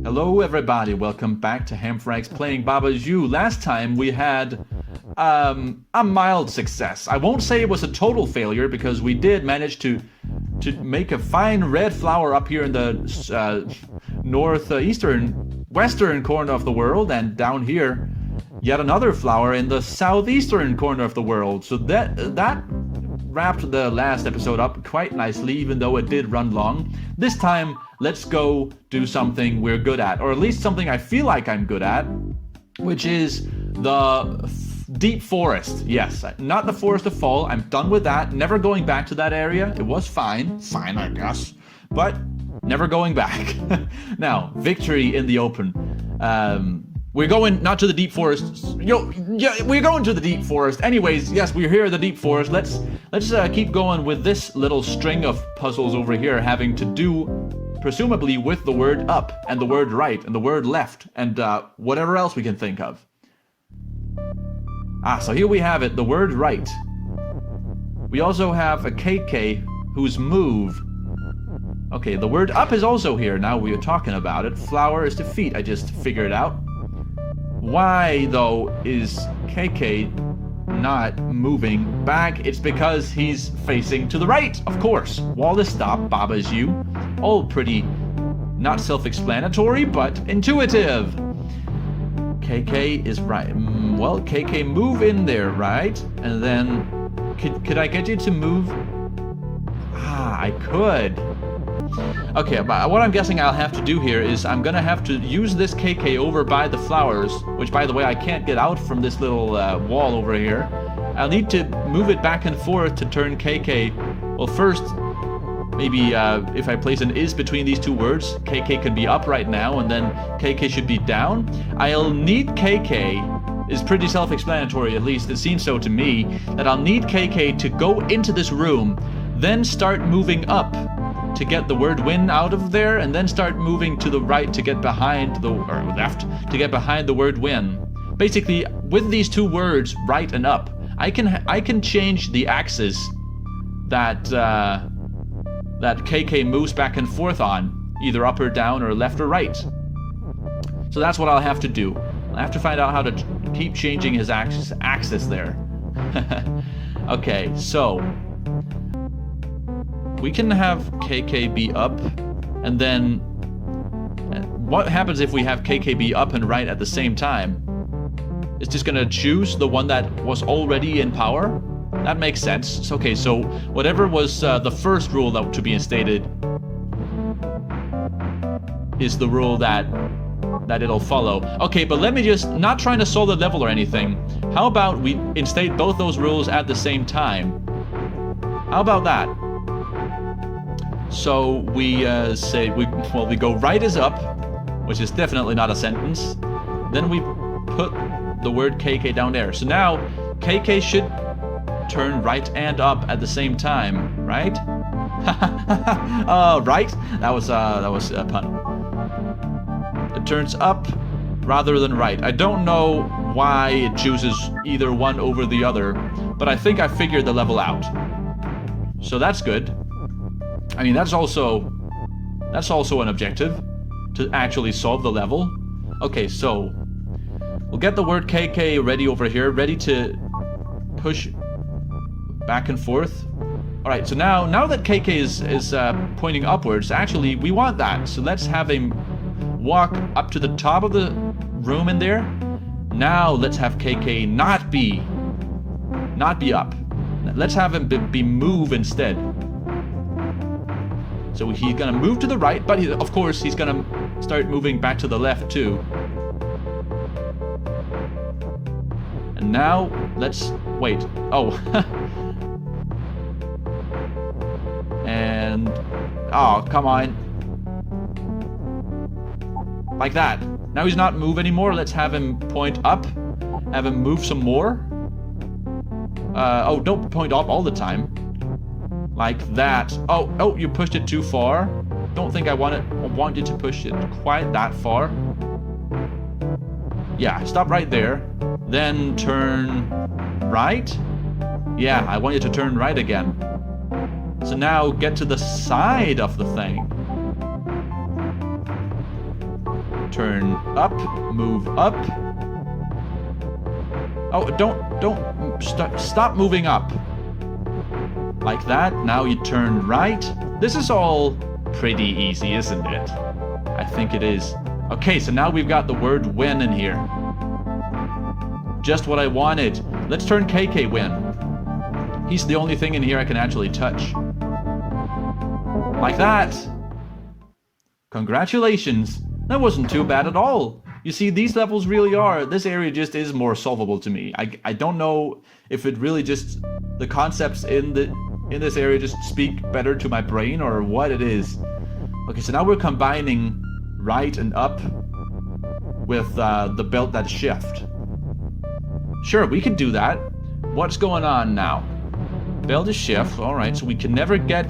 Hello everybody, welcome back to Hamfrags playing Baba's You. Last time we had a mild success. I won't say it was a total failure because we did manage to make a fine red flower up here in the western corner of the world, and down here yet another flower in the southeastern corner of the world. So that wrapped the last episode up quite nicely, even though it did run long. This time, let's go do something we're good at, or at least something I feel like I'm good at, which is the deep forest. Yes, not the Forest of Fall. I'm done with that. Never going back to that area. It was fine, I guess, but never going back. Now, victory in the open. We're going not to the deep forest. We're going to the deep forest. Anyways, yes, we're here in the deep forest. Let's keep going with this little string of puzzles over here, having to do presumably with the word up and the word right and the word left and whatever else we can think of. So here we have it, the word right. We also have a KK whose move. Okay, the word up is also here. Now we are talking about it. Flower is to feet. I just figured it out. Why, though, is KK not moving back? It's because he's facing to the right, of course. Wall is stop, Baba's You. All pretty not self-explanatory, but intuitive. KK is right. Well, KK, move in there, right? And then, could I get you to move? I could. Okay, but what I'm guessing I'll have to do here is I'm gonna have to use this KK over by the flowers, which, by the way, I can't get out from this little wall over here. I'll need to move it back and forth to turn KK. Well, first, maybe if I place an is between these two words, KK can be up right now, and then KK should be down. I'll need KK, is pretty self-explanatory, at least it seems so to me, that I'll need KK to go into this room, then start moving up to get the word win out of there, and then start moving to the right to get behind or left to get behind the word win. Basically, with these two words, right and up, I can change the axis that KK moves back and forth on, either up or down or left or right. So that's what I'll have to do. I'll have to find out how to keep changing his axis there. Okay, so we can have KK be up, and then what happens if we have KK be up and right at the same time? It's just gonna choose the one that was already in power? That makes sense. Okay, so whatever was the first rule that to be instated is the rule that it'll follow. Okay, but let me just, not trying to solve the level or anything, how about we instate both those rules at the same time? How about that? So we we go right is up, which is definitely not a sentence. Then we put the word KK down there. So now KK should turn right and up at the same time, right? Right? That was a pun. It turns up rather than right. I don't know why it chooses either one over the other, but I think I figured the level out. So that's good. I mean, that's also an objective, to actually solve the level. Okay, so we'll get the word KK ready over here, ready to push back and forth. All right, so now that KK is pointing upwards, actually we want that. So let's have him walk up to the top of the room in there. Now let's have KK not be up. Let's have him be move instead. So he's gonna move to the right, but of course he's gonna start moving back to the left too. And now let's wait. Oh. And oh, come on. Like that. Now he's not move anymore. Let's have him point up. Have him move some more. Oh, don't point up all the time. Like that. Oh, you pushed it too far. Don't think I want you to push it quite that far. Yeah, stop right there. Then turn right. Yeah, I want you to turn right again. So now get to the side of the thing. turn up, move up. Oh, don't stop moving up. Like that. Now you turn right. This is all pretty easy, isn't it? I think it is. Okay, so now we've got the word win in here. Just what I wanted. Let's turn KK win. He's the only thing in here I can actually touch. Like that. Congratulations. That wasn't too bad at all. You see, these levels really are. This area just is more solvable to me. I don't know if it really just... The concepts in this area just speak better to my brain or what it is. Okay, so now we're combining right and up with the belt that shift. Sure, we can do that. What's going on now? Belt is shift. All right, so we can never get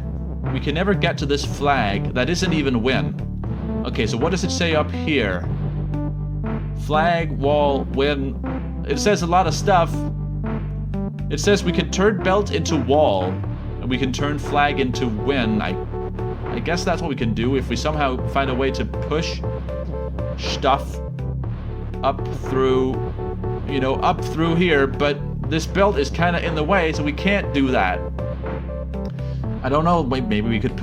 to this flag. That isn't even win. Okay, so what does it say up here? Flag, wall, win. It says a lot of stuff. It says we can turn belt into wall, and we can turn flag into win. I guess that's what we can do if we somehow find a way to push stuff up through, you know, up through here, but this belt is kind of in the way, so we can't do that. I don't know, maybe we could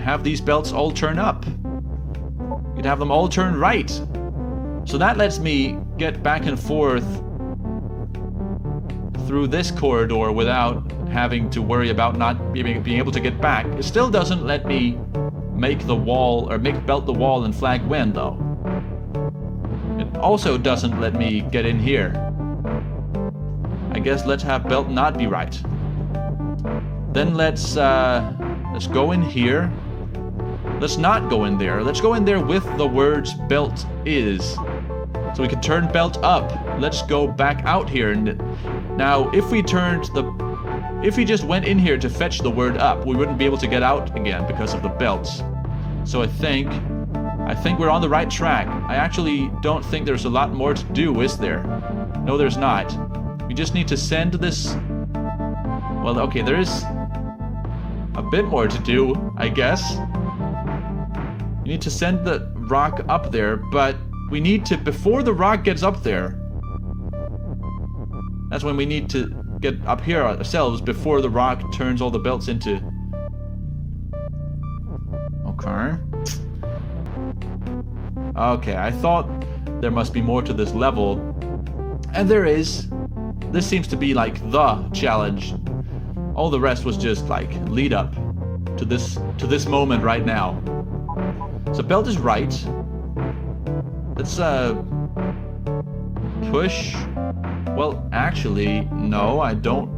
have these belts all turn up. We could have them all turn right. So that lets me get back and forth through this corridor without having to worry about not being able to get back. It still doesn't let me make the wall, or make belt the wall and flag win, though. It also doesn't let me get in here. I guess let's have belt not be right. Then let's go in here. Let's not go in there. Let's go in there with the words belt is. So we can turn belt up. Let's go back out here. And now, if we just went in here to fetch the word up, we wouldn't be able to get out again because of the belts. So I think we're on the right track. I actually don't think there's a lot more to do, is there? No, there's not. We just need to send this... Well, okay, there is a bit more to do, I guess. You need to send the rock up there, but we need to, before the rock gets up there, that's when we need to get up here ourselves before the rock turns all the belts into... Okay. Okay, I thought there must be more to this level. And there is. This seems to be like the challenge. All the rest was just like lead up to this moment right now. So belt is right. Let's push. Well, actually, no, I don't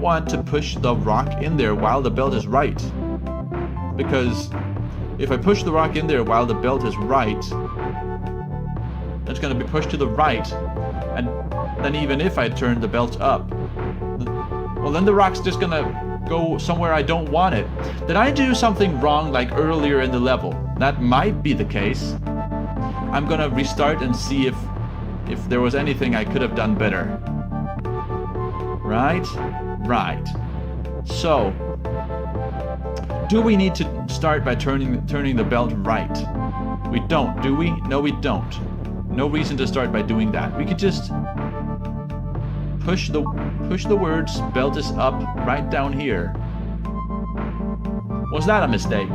want to push the rock in there while the belt is right. Because if I push the rock in there while the belt is right, it's going to be pushed to the right. And then even if I turn the belt up, well, then the rock's just going to go somewhere I don't want it. Did I do something wrong like earlier in the level? That might be the case. I'm going to restart and see if there was anything I could have done better. Right? Right. So, do we need to start by turning the belt right? We don't, do we? No, we don't. No reason to start by doing that. We could just push the words belt is up right down here. Was that a mistake?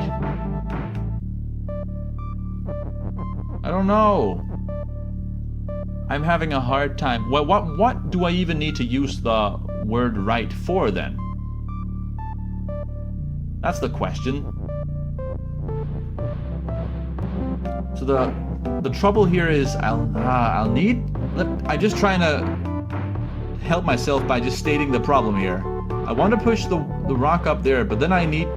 I don't know. I'm having a hard time. Well, what do I even need to use the word right for then? That's the question. So the trouble here is I'm just trying to help myself by just stating the problem here. I want to push the rock up there, but then I need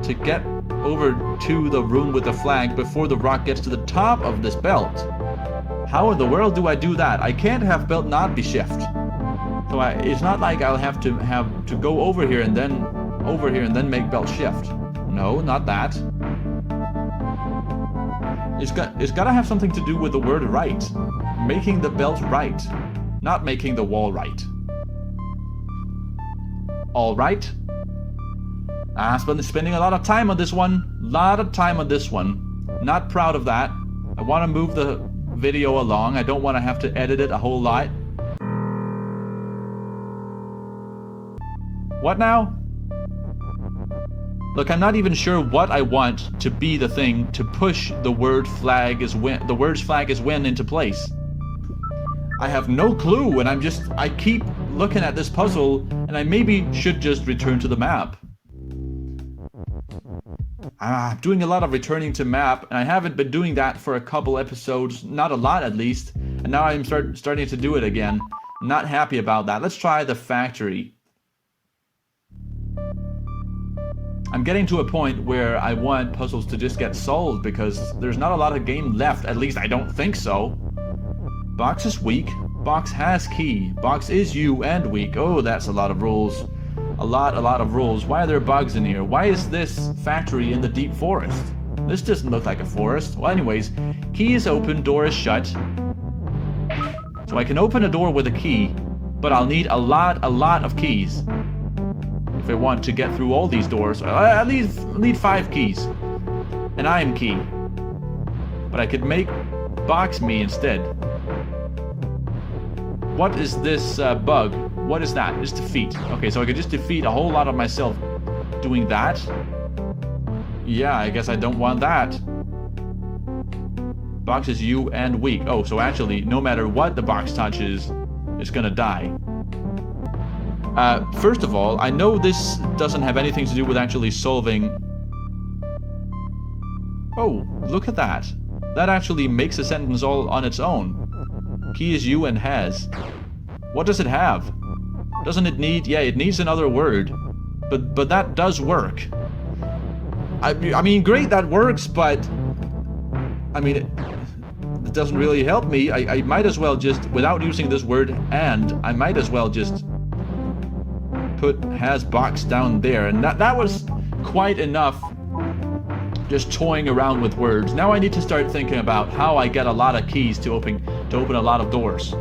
to get over to the room with the flag before the rock gets to the top of this belt. How in the world do I do that? I can't have belt not be shift. So it's not like I'll have to go over here and then make belt shift. No, not that. It's got to have something to do with the word right. Making the belt right, not making the wall right. All right. Spending a lot of time on this one. Not proud of that. I want to move the video along. I don't want to have to edit it a whole lot. What now? Look, I'm not even sure what I want to be the thing to push the word flag is win. The word's flag is win into place. I have no clue, and I keep looking at this puzzle, and I maybe should just return to the map. I'm doing a lot of returning to map, and I haven't been doing that for a couple episodes, not a lot at least, and now I'm starting to do it again. Not happy about that. Let's try the factory. I'm getting to a point where I want puzzles to just get solved because there's not a lot of game left, at least I don't think so. Box is weak. Box has key. Box is you and weak. Oh, that's a lot of rules. A lot of rules. Why are there bugs in here? Why is this factory in the deep forest? This doesn't look like a forest. Well, anyways, key is open, door is shut. So I can open a door with a key, but I'll need a lot of keys. If I want to get through all these doors, I need 5 keys. And I am key. But I could make box me instead. What is this bug? What is that? It's defeat. Okay, so I could just defeat a whole lot of myself doing that. Yeah, I guess I don't want that. Box is you and weak. Oh, so actually, no matter what the box touches, it's gonna die. First of all, I know this doesn't have anything to do with actually solving... Oh, look at that. That actually makes a sentence all on its own. Key is you and has. What does it have? Doesn't it need... Yeah, it needs another word. But that does work. I mean, great, that works, but... I mean, it doesn't really help me. I might as well just, without using this word and, I might as well just put has box down there. And that was quite enough just toying around with words. Now I need to start thinking about how I get a lot of keys to open a lot of doors.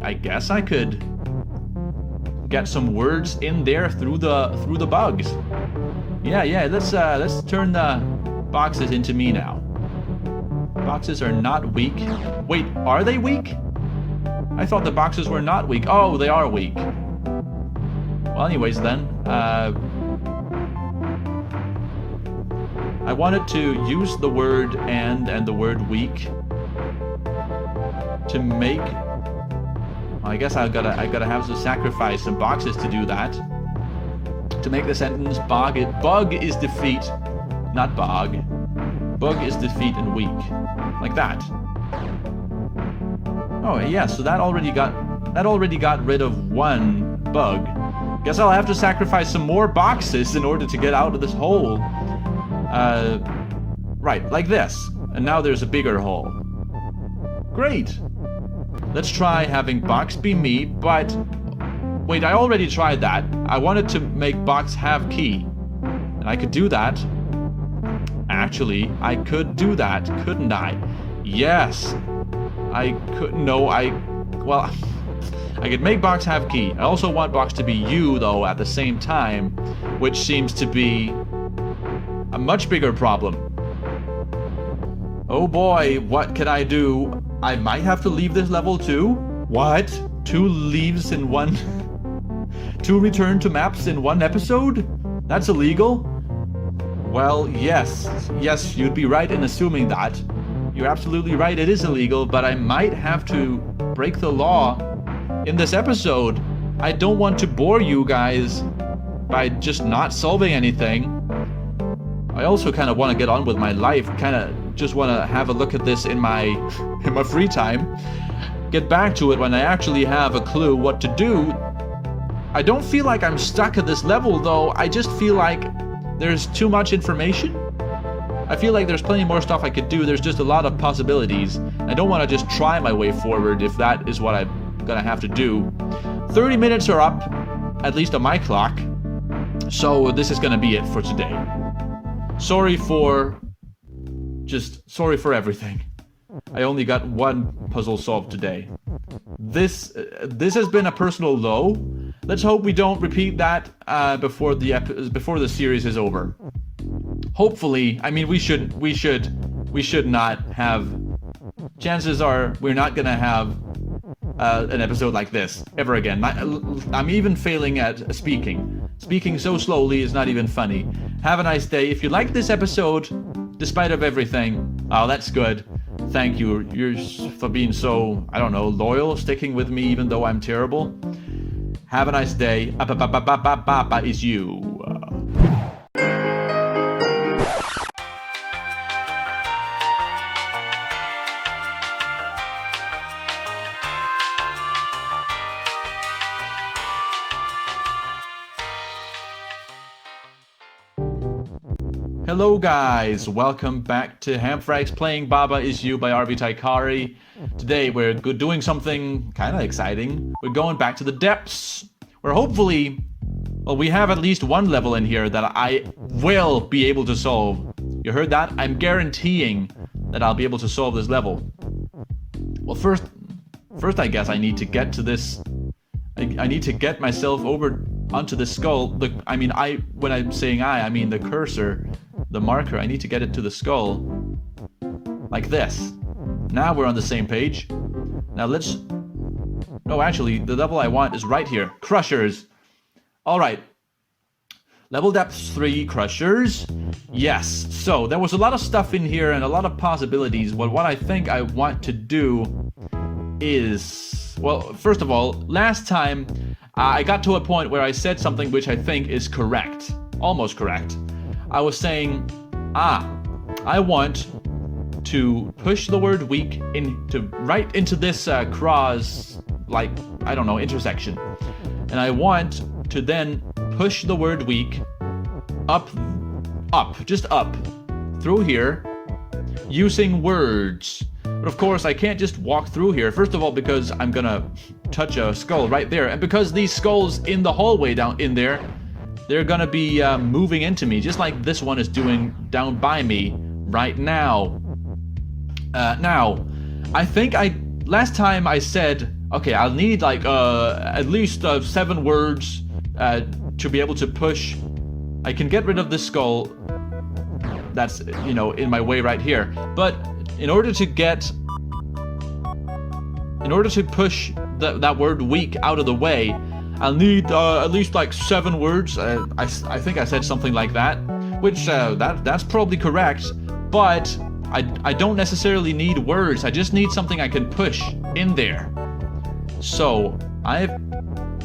I guess I could get some words in there through the bugs. Yeah, let's turn the boxes into me now. Boxes are not weak. Wait, are they weak? I thought the boxes were not weak. Oh, they are weak. Well, anyways then, I wanted to use the word and the word weak to make... I guess I gotta have to sacrifice some boxes to do that. To make the sentence bug is defeat, not bog. Bug is defeat and weak. Like that. Oh yeah, so that already got rid of one bug. Guess I'll have to sacrifice some more boxes in order to get out of this hole. Right, like this. And now there's a bigger hole. Great. Let's try having box be me, but... Wait, I already tried that. I wanted to make box have key. And I could do that. Actually, I could do that, couldn't I? Yes. I could... No, well... I could make box have key. I also want box to be you, though, at the same time, which seems to be a much bigger problem. Oh boy, what can I do? I might have to leave this level too? What? 2 leaves in one... 2 return to maps in one episode? That's illegal? Well, yes. Yes, you'd be right in assuming that. You're absolutely right, it is illegal, but I might have to break the law in this episode. I don't want to bore you guys by just not solving anything. I also kind of want to get on with my life, kind of just want to have a look at this in my free time. Get back to it when I actually have a clue what to do. I don't feel like I'm stuck at this level though, I just feel like there's too much information. I feel like there's plenty more stuff I could do, there's just a lot of possibilities. I don't want to just try my way forward if that is what I'm gonna have to do. 30 minutes are up, at least on my clock, so this is gonna be it for today. Sorry for everything. I only got one puzzle solved today. This has been a personal low. let's hope we don't repeat that before the series is over. Hopefully, I mean, we should not have. Chances are we're not gonna have an episode like this ever again. I'm even failing at speaking. Speaking so slowly is not even funny. Have a nice day. If you like this episode, despite of everything, oh, that's good. Thank you. You're for being so, I don't know, loyal, sticking with me even though I'm terrible. Have a nice day. Is you. Hello guys, welcome back to Hamfrags playing Baba Is You by Arvi Teikari. Today we're doing something kind of exciting. We're going back to the depths. We're hopefully, well, we have at least one level in here that I will be able to solve. You heard that? I'm guaranteeing that I'll be able to solve this level. Well, first I guess I need to get to this. I need to get myself over onto the skull. When I'm saying I mean the cursor. The marker, I need to get it to the skull. Like this. Now we're on the same page. Now let's... No, actually, the level I want is right here. Crushers. Alright. Level depth 3, Crushers. Yes. So, there was a lot of stuff in here and a lot of possibilities. But what I think I want to do is... Well, first of all, last time I got to a point where I said something which I think is correct. Almost correct. I was saying, I want to push the word weak right into this cross, like, I don't know, intersection. And I want to then push the word weak up, just up, through here, using words. But of course, I can't just walk through here. First of all, because I'm gonna touch a skull right there. And because these skulls in the hallway down in there, they're gonna be moving into me, just like this one is doing down by me right now. Now, I think last time I said, okay, I'll need like at least 7 words to be able to push. I can get rid of this skull that's, you know, in my way right here. But in order to push that word weak out of the way, I'll need at least like 7 words. I think I said something like that, which that's probably correct. But I don't necessarily need words. I just need something I can push in there. So I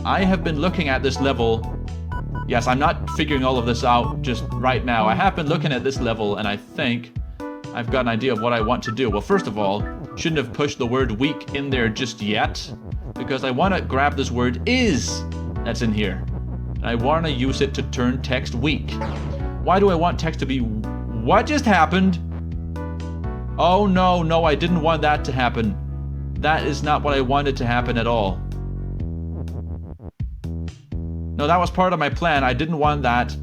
have been looking at this level. Yes, I'm not figuring all of this out just right now. I have been looking at this level, and I think I've got an idea of what I want to do. Well, first of all, shouldn't have pushed the word weak in there just yet, because I want to grab this word is that's in here. And I want to use it to turn text weak. Why do I want text to be... What just happened? Oh no, I didn't want that to happen. That is not what I wanted to happen at all. No, that was part of my plan. I didn't want that.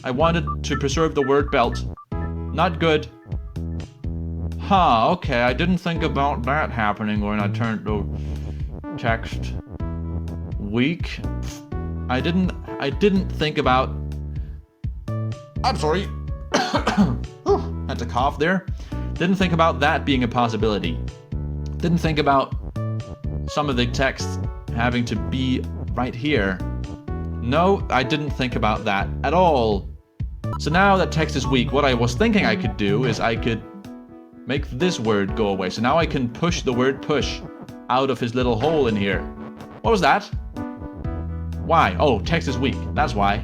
I wanted to preserve the word belt. Not good. Huh, okay, I didn't think about that happening when I turned the text weak. I didn't think about... I'm sorry. Had to cough there. Didn't think about that being a possibility. Didn't think about some of the text having to be right here. No, I didn't think about that at all. So now that text is weak, what I was thinking I could do is I could make this word go away. So now I can push the word push out of his little hole in here. What was that? Why? Oh, text is weak. That's why.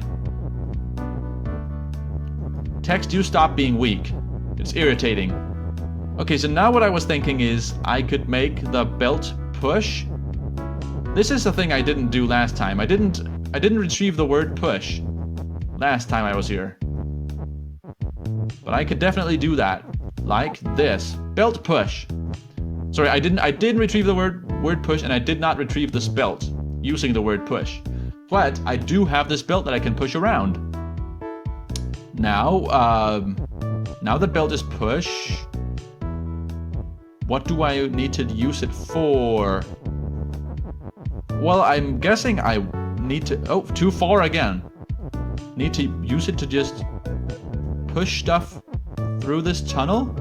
Text, you stop being weak. It's irritating. Okay, so now what I was thinking is I could make the belt push. This is the thing I didn't do last time. I didn't retrieve the word push last time I was here. But I could definitely do that. Like this. Belt push. Sorry, I didn't retrieve the word push, and I did not retrieve this belt using the word push. But I do have this belt that I can push around. Now the belt is push. What do I need to use it for? Well, I'm guessing I need to... Oh, too far again. Need to use it to just push stuff through this tunnel?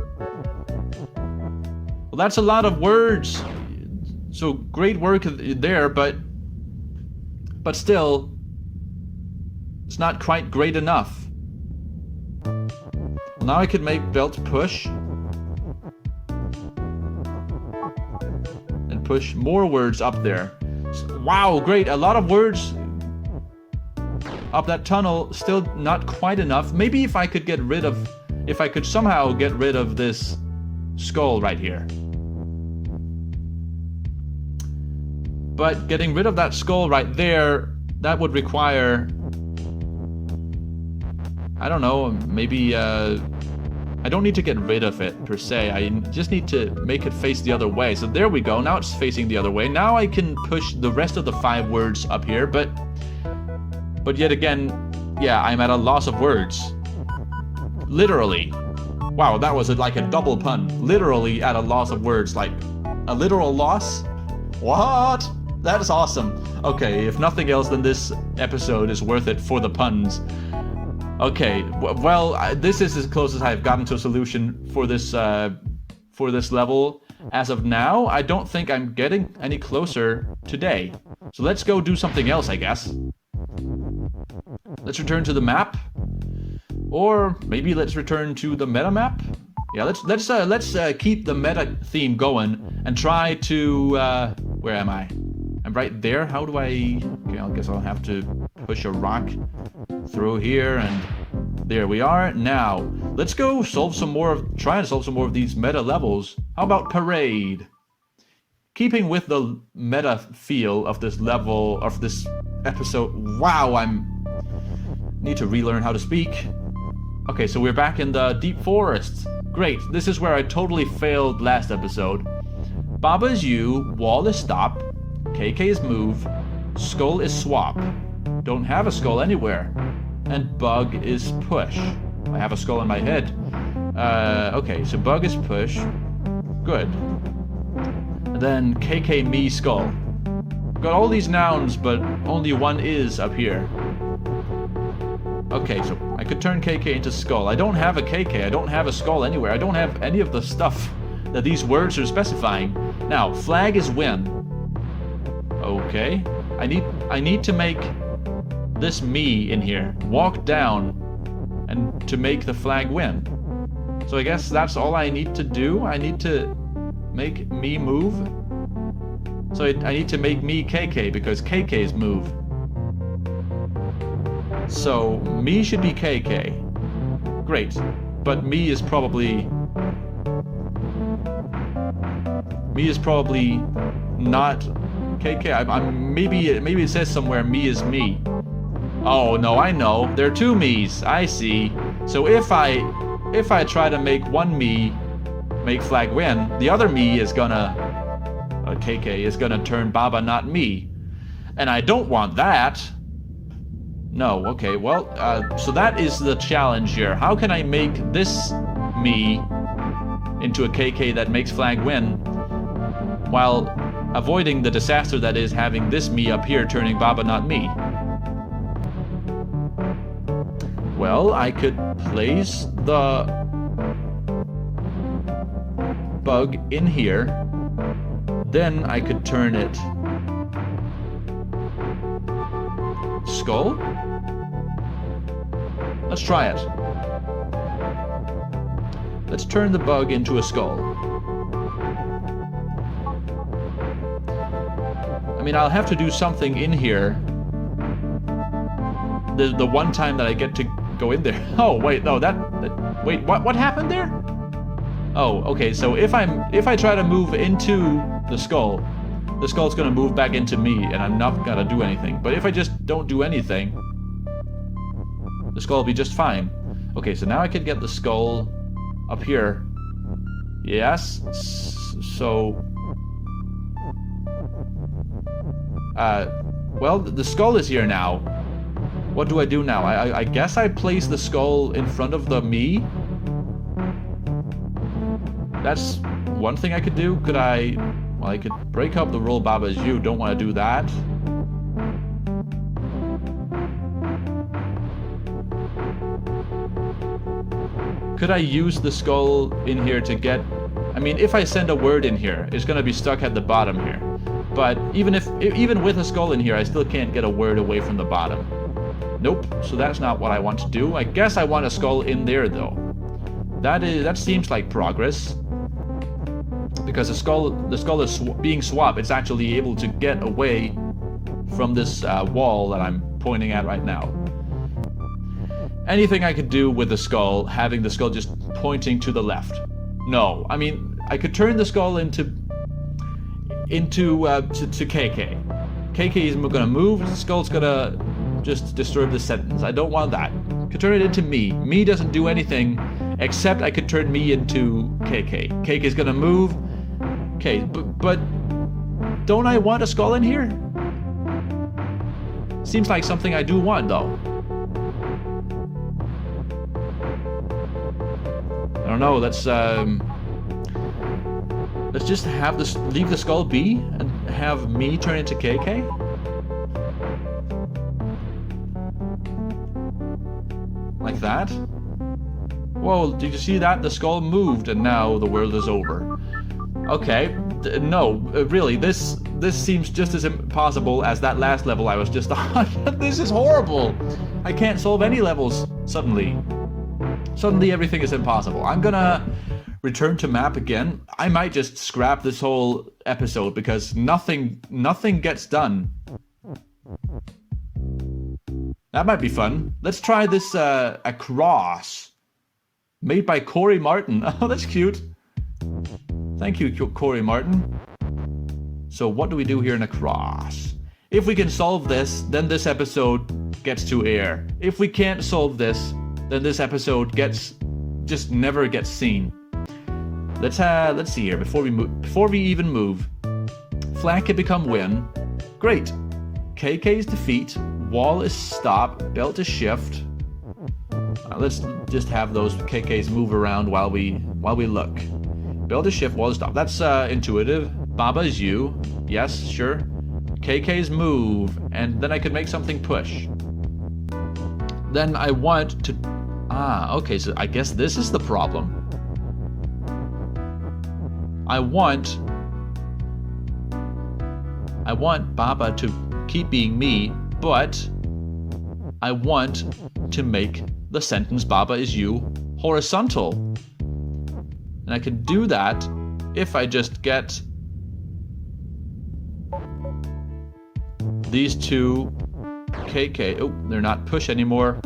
Well, that's a lot of words. So great work there, but still, it's not quite great enough. Well, now I could make belt push. And push more words up there. Wow, great, a lot of words up that tunnel, still not quite enough. Maybe if I could get rid of, if I could somehow get rid of this skull right here. But getting rid of that skull right there, that would require, I don't know, maybe, I don't need to get rid of it per se. I just need to make it face the other way. So there we go. Now it's facing the other way. Now I can push the rest of the 5 words up here, but yet again, yeah, I'm at a loss of words. Literally. Wow, that was like a double pun. Literally at a loss of words, like a literal loss? What? That's awesome. Okay, if nothing else, then this episode is worth it for the puns. Okay, well, this is as close as I've gotten to a solution for this level. As of now, I don't think I'm getting any closer today. So let's go do something else, I guess. Let's return to the map. Or maybe let's return to the meta map. Yeah, let's keep the meta theme going and try to where am I? I'm right there. How do I... Okay, I guess I'll have to push a rock through here, and there we are. Now, let's go try and solve some more of these meta levels. How about Parade? Keeping with the meta feel of this level, of this episode. Wow, need to relearn how to speak. Okay, so we're back in the deep forest. Great, this is where I totally failed last episode. Baba is you, wall is stop, KK is move, skull is swap. Don't have a skull anywhere. And bug is push. I have a skull in my head. Okay, so bug is push. Good. And then KK me skull. Got all these nouns, but only one is up here. Okay, so I could turn KK into skull. I don't have a KK. I don't have a skull anywhere. I don't have any of the stuff that these words are specifying. Now, flag is win. Okay. I need to make this me in here. Walk down and to make the flag win. So I guess that's all I need to do. I need to make me move. So I need to make me KK because KK's move. So me should be KK. Great. But me is probably not KK. Maybe it says somewhere me is me. Oh no, I know. There are two me's. I see. So if I try to make one me make flag win, the other me is gonna KK is gonna turn Baba not me. And I don't want that. No, okay, well, so that is the challenge here. How can I make this me into a KK that makes flag win while avoiding the disaster that is having this me up here turning Baba not me? Well, I could place the bug in here. Then I could turn it skull? Let's try it. Let's turn the bug into a skull. I mean, I'll have to do something in here. The one time that I get to go in there. Oh, wait, no, wait, what happened there? Oh, okay, so if I try to move into the skull's gonna move back into me, and I'm not gonna do anything. But if I just don't do anything, the skull will be just fine. Okay, so now I can get the skull up here. Yes, so... well, the skull is here now. What do I do now? I guess I place the skull in front of the me. That's one thing I could do. Could I... Well, I could break up the roll Baba as you. Don't want to do that. Could I use the skull in here to get... I mean, if I send a word in here, it's gonna be stuck at the bottom here. But even with a skull in here, I still can't get a word away from the bottom. Nope, so that's not what I want to do. I guess I want a skull in there, though. That seems like progress. Because the skull is being swapped. It's actually able to get away from this wall that I'm pointing at right now. Anything I could do with the skull, having the skull just pointing to the left? No. I mean, I could turn the skull into KK. KK is gonna move, the skull's gonna just disturb the sentence. I don't want that. Could turn it into me. Me doesn't do anything, except I could turn me into KK. KK is gonna move. Okay, but don't I want a skull in here? Seems like something I do want, though. I don't know. Let's just have this. Leave the skull be and have me turn into KK. Like that. Whoa! Did you see that? The skull moved, and now the world is over. Okay, no, really, this seems just as impossible as that last level I was just on. This is horrible. I can't solve any levels suddenly. Suddenly everything is impossible. I'm gonna return to map again. I might just scrap this whole episode because nothing gets done. That might be fun. Let's try this across. Made by Corey Martin. Oh, that's cute. Thank you, Corey Martin. So what do we do here in across? If we can solve this, then this episode gets to air. If we can't solve this, then this episode just never gets seen. Let's see here before we even move. Flank can become win. Great. KK is defeat. Wall is stop. Belt is shift. Let's just have those KKs move around while we look. Belt is shift. Wall is stop. That's intuitive. Baba is you. Yes, sure. KK's move, and then I could make something push. Then I want to... okay, so I guess this is the problem. I want Baba to keep being me, but I want to make the sentence Baba is you horizontal. And I can do that if I just get these two KK. Oh, they're not push anymore.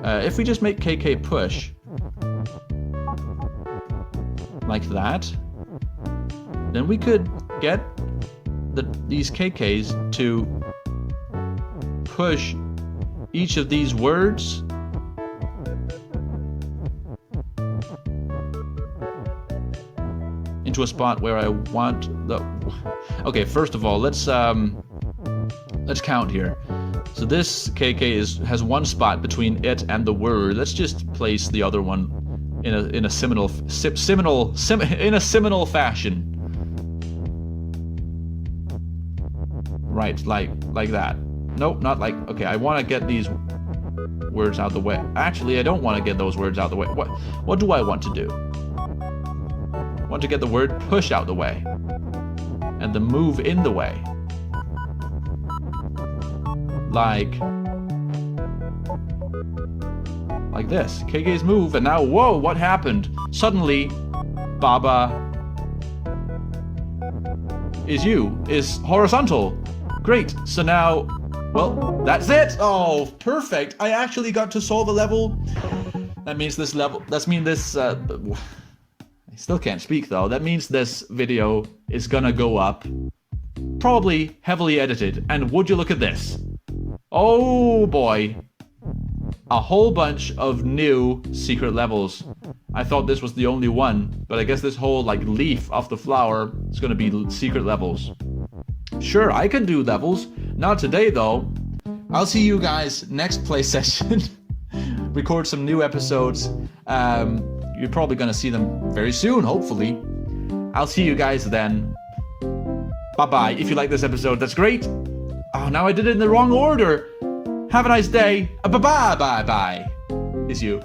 If we just make KK push like that, then we could get these KKs to push each of these words into a spot where I want the... Okay, first of all, let's count here. So this KK has one spot between it and the word. Let's just place the other one in a seminal fashion. Right, like that. Nope, not like... Okay, I want to get these words out the way. Actually, I don't want to get those words out the way. What do I want to do? I want to get the word push out the way. And the move in the way. Like this. KK's move, and now, whoa, what happened? Suddenly, Baba is horizontal. Great, so now, well, that's it. Oh, perfect. I actually got to solve a level. That means this level, I still can't speak though. That means this video is gonna go up, probably heavily edited, and would you look at this? Oh boy, a whole bunch of new secret levels. I thought this was the only one, but I guess this whole like leaf of the flower is gonna be secret levels. Sure, I can do levels. Not today though. I'll see you guys next play session. Record some new episodes. You're probably gonna see them very soon, hopefully. I'll see you guys then. Bye-bye. If you like this episode, that's great. Oh, now I did it in the wrong order. Have a nice day. Bye-bye. Bye-bye. It's you.